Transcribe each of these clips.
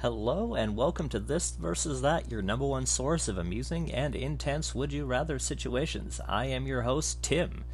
Hello and welcome to This Versus That, your number one source of amusing and intense would you rather situations. I am your host, Tim.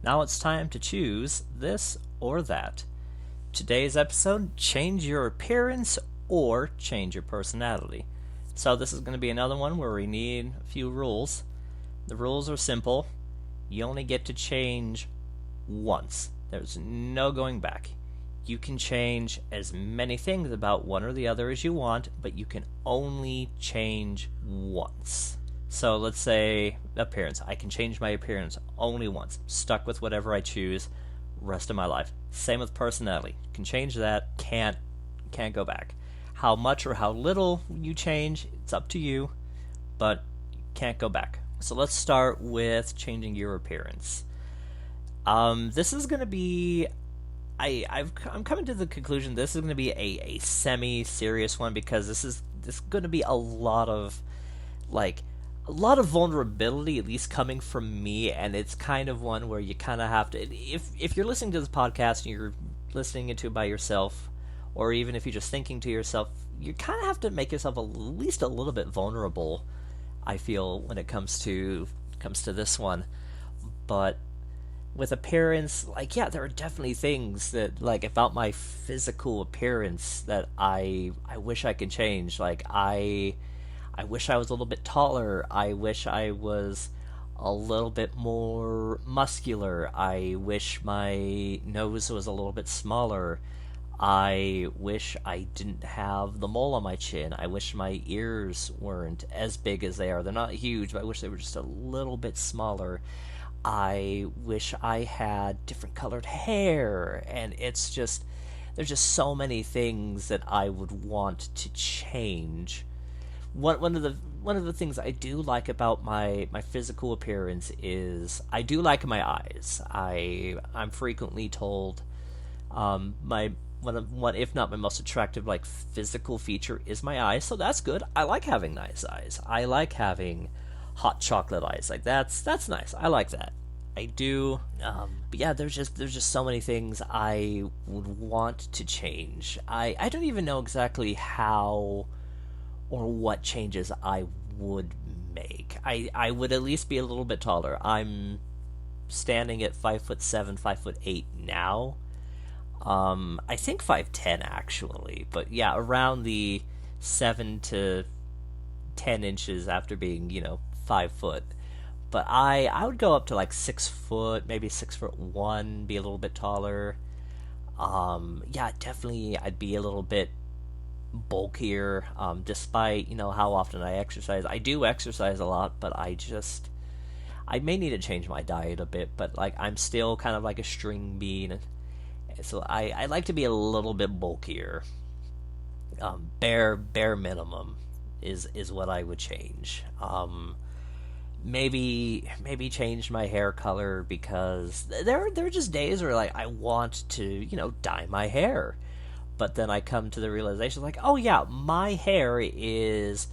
Now it's time to choose this or that. Today's episode, change your appearance or change your personality. So this is going to be another one where we need a few rules. The rules are simple. You only get to change once. There's no going back. You can change as many things about one or the other as you want, but you can only change once. So let's say appearance. I can change my appearance only once. Stuck with whatever I choose rest of my life. Same with personality. Can change that, can't go back. How much or how little you change, it's up to you, but can't go back. So let's start with changing your appearance. This is going to be I'm coming to the conclusion this is going to be a semi-serious one because this is going to be a lot of vulnerability, at least coming from me, and it's kind of one where you kind of have to, if you're listening to this podcast and you're listening to it by yourself, or even if you're just thinking to yourself, you kind of have to make yourself at least a little bit vulnerable, I feel, when it comes to this one. But with appearance, there are definitely things that, about my physical appearance that I wish I could change. I wish I was a little bit taller. I wish I was a little bit more muscular. I wish my nose was a little bit smaller. I wish I didn't have the mole on my chin. I wish my ears weren't as big as they are. They're not huge, but I wish they were just a little bit smaller. I wish I had different colored hair, and there's just so many things that I would want to change. One of the things I do like about my physical appearance is I do like my eyes. I'm frequently told my one if not my most attractive physical feature is my eyes, so that's good. I like having nice eyes. I like having hot chocolate eyes. That's nice. I like that. I do. But yeah, there's just so many things I would want to change. I don't even know exactly how or what changes I would make. I would at least be a little bit taller. I'm standing at 5'7", 5'8" now. I think 5'10" actually, but yeah, around the 7 to 10 inches after being 5 foot. But I would go up to 6 foot, maybe 6'1", be a little bit taller. Yeah, definitely I'd be a little bit bulkier, despite how often I exercise. I do exercise a lot, but I may need to change my diet a bit, but I'm still kind of like a string bean, so I like to be a little bit bulkier. Bare minimum is what I would change. Maybe change my hair color, because there are just days where I want to dye my hair, but then I come to the realization oh yeah, my hair is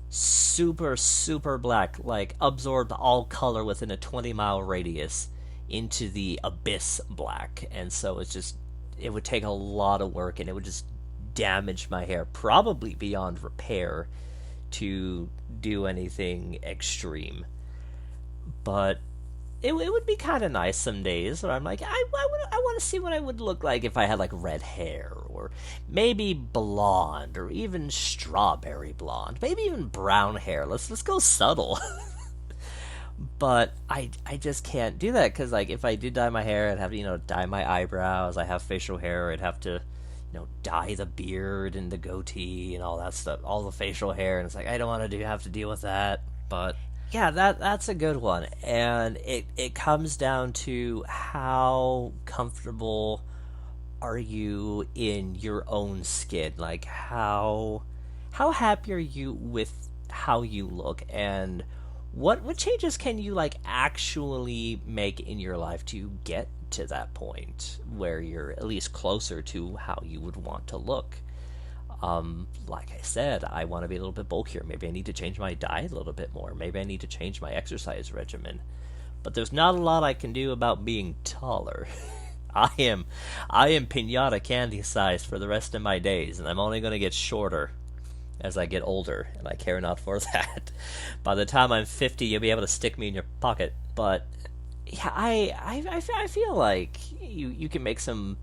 super black, absorbed all color within a 20-mile radius into the abyss black, and so it would take a lot of work, and it would just damage my hair probably beyond repair to do anything extreme. But it would be kind of nice some days where I'm I want to see what I would look like if I had red hair, or maybe blonde, or even strawberry blonde, maybe even brown hair. Let's go subtle. But I just can't do that, because if I did dye my hair, I'd have to dye my eyebrows. I have facial hair, I'd have to dye the beard and the goatee and all that stuff, all the facial hair, and it's I don't want to have to deal with that. But yeah, that's a good one, and it comes down to how comfortable are you in your own skin, how happy are you with how you look, and what changes can you actually make in your life to get to that point where you're at least closer to how you would want to look. Like I said, I want to be a little bit bulkier. Maybe I need to change my diet a little bit more. Maybe I need to change my exercise regimen. But there's not a lot I can do about being taller. I am pinata candy sized for the rest of my days, and I'm only going to get shorter. as I get older, and I care not for that. By the time I'm 50, you'll be able to stick me in your pocket. But yeah, I feel like you can make some,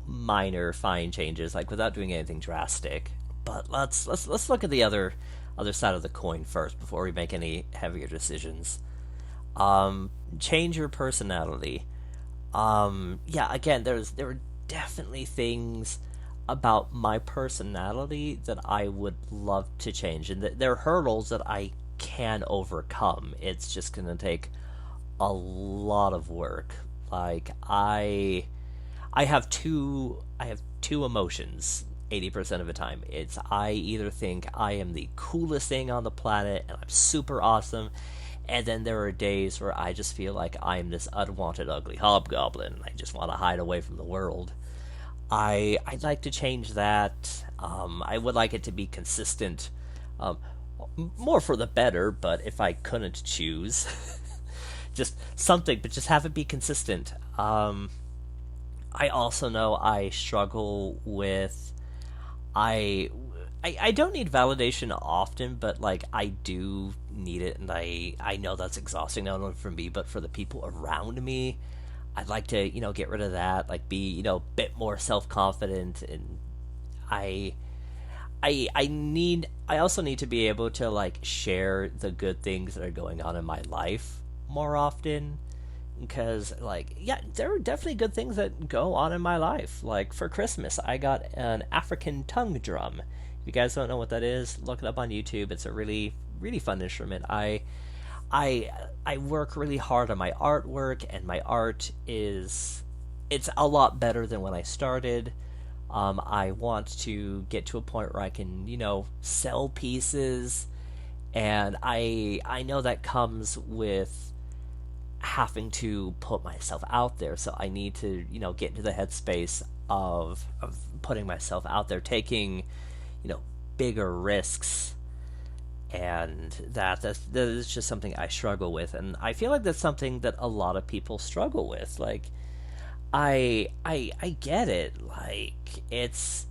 minor fine changes, like without doing anything drastic. But let's look at the other side of the coin first before we make any heavier decisions. Change your personality. Yeah, again, there are definitely things about my personality that I would love to change, and there are hurdles that I can overcome. It's just gonna take a lot of work. Like I have two emotions 80% of the time. It's I either think I am the coolest thing on the planet and I'm super awesome, and then there are days where I just feel like I'm this unwanted ugly hobgoblin and I just want to hide away from the world. I'd like to change that. I would like it to be consistent, um, more for the better. But if I couldn't choose, just something, but just have it be consistent. I also know I struggle with I, I don't need validation often, but like I do need it, and I know that's exhausting not only for me but for the people around me. I'd like to get rid of that, like be a bit more self confident, and I I also need to be able to like share the good things that are going on in my life more often, because like yeah, there are definitely good things that go on in my life. Like for Christmas I got an African tongue drum. If you guys don't know what that is, look it up on YouTube. It's a really fun instrument. I I work really hard on my artwork, and my art is it's a lot better than when I started. I want to get to a point where I can, sell pieces, and I know that comes with having to put myself out there. So I need to, get into the headspace of putting myself out there, taking, you know, bigger risks, and that is just something I struggle with, and I feel like that's something that a lot of people struggle with. Like I get it. Like it's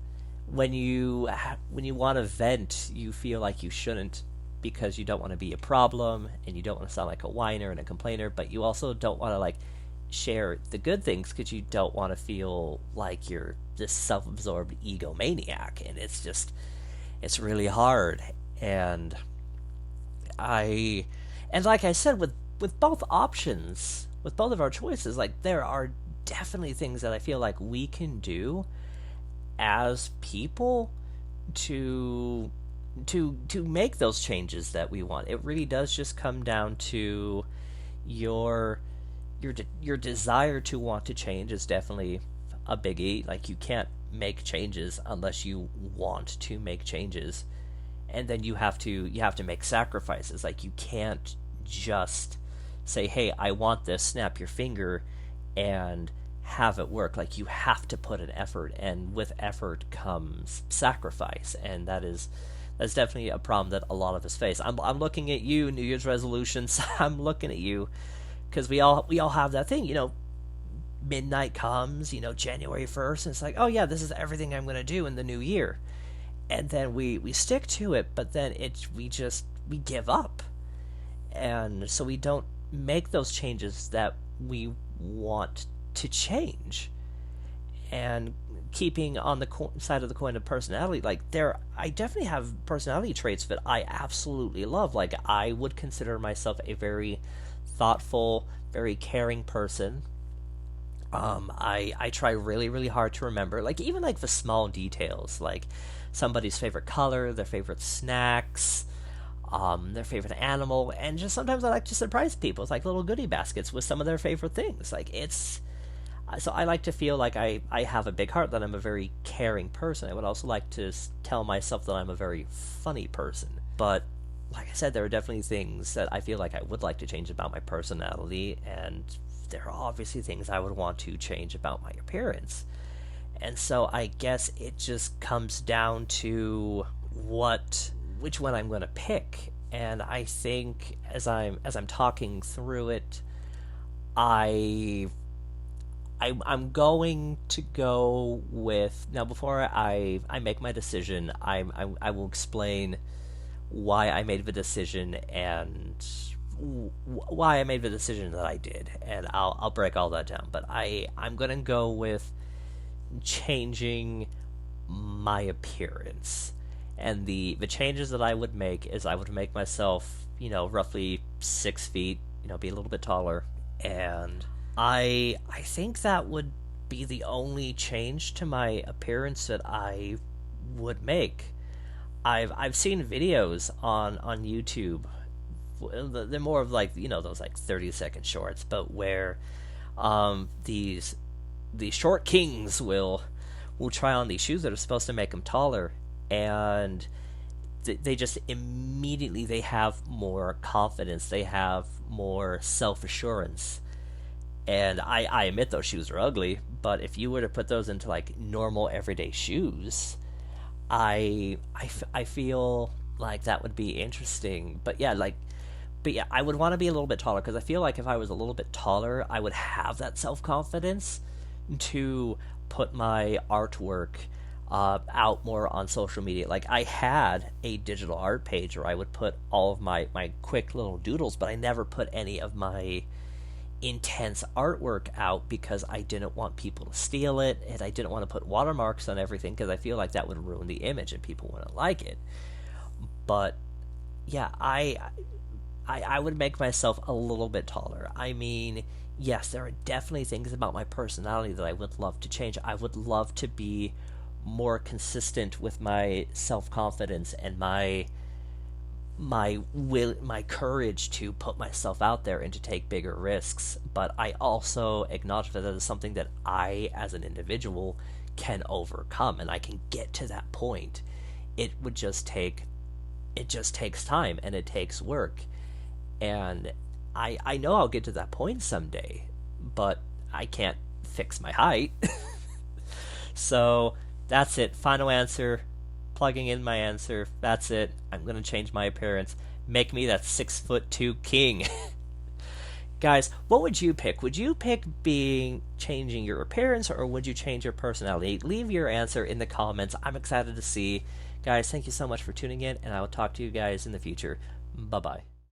when you want to vent, you feel like you shouldn't, because you don't want to be a problem and you don't want to sound like a whiner and a complainer, but you also don't want to like share the good things because you don't want to feel like you're this self-absorbed egomaniac, and it's really hard. And I and like I said, with both options, with both of our choices, like there are definitely things that I feel like we can do as people to to make those changes that we want. It really does just come down to your your desire to want to change is definitely a biggie. Like you can't make changes unless you want to make changes, and then you have to make sacrifices. Like you can't just say, "Hey, I want this," snap your finger and have it work. Like you have to put an effort, and with effort comes sacrifice, and that's definitely a problem that a lot of us face. I'm looking at you, New Year's resolutions. I'm looking at you because we all have that thing. Midnight comes, January 1st, and it's like, oh yeah, this is everything I'm gonna do in the new year, and then we stick to it, but then we give up, and so we don't make those changes that we want to change. And keeping on the side of the coin of personality, like I definitely have personality traits that I absolutely love. Like I would consider myself a very thoughtful, very caring person. I try really hard to remember, like even like the small details, like somebody's favorite color, their favorite snacks, their favorite animal, and just sometimes I like to surprise people with like little goodie baskets with some of their favorite things. Like it's so I like to feel like I have a big heart, that I'm a very caring person. I would also like to tell myself that I'm a very funny person. But like I said, there are definitely things that I feel like I would like to change about my personality, and there are obviously things I would want to change about my appearance. And so I guess it just comes down to which one I'm going to pick. And I think as I'm talking through it, I I'm going to go with now. Before I make my decision, I will explain why I made the decision and why I made the decision that I did, and I'll break all that down. But I'm gonna go with changing my appearance, and the changes that I would make is I would make myself, roughly 6 feet, be a little bit taller, and I think that would be the only change to my appearance that I would make. I've seen videos on YouTube. They're more of like those like 30-second shorts, but where these short kings will try on these shoes that are supposed to make them taller, and they just immediately they have more confidence, they have more self assurance. And I admit those shoes are ugly, but if you were to put those into like normal everyday shoes, I feel like that would be interesting. But yeah, I would want to be a little bit taller because I feel like if I was a little bit taller, I would have that self confidence to put my artwork out more on social media. Like I had a digital art page where I would put all of my quick little doodles, but I never put any of my intense artwork out because I didn't want people to steal it, and I didn't want to put watermarks on everything because I feel like that would ruin the image and people wouldn't like it. But yeah, I would make myself a little bit taller. I mean, yes, there are definitely things about my personality that I would love to change. I would love to be more consistent with my self-confidence and my courage to put myself out there and to take bigger risks. But I also acknowledge that that is something that I as an individual can overcome, and I can get to that point. It just takes time and it takes work. And I know I'll get to that point someday, but I can't fix my height. So that's it. Final answer. Plugging in my answer. That's it. I'm gonna change my appearance. Make me that 6'2" king. Guys, what would you pick? Would you pick changing your appearance, or would you change your personality? Leave your answer in the comments. I'm excited to see. Guys, thank you so much for tuning in, and I will talk to you guys in the future. Bye bye.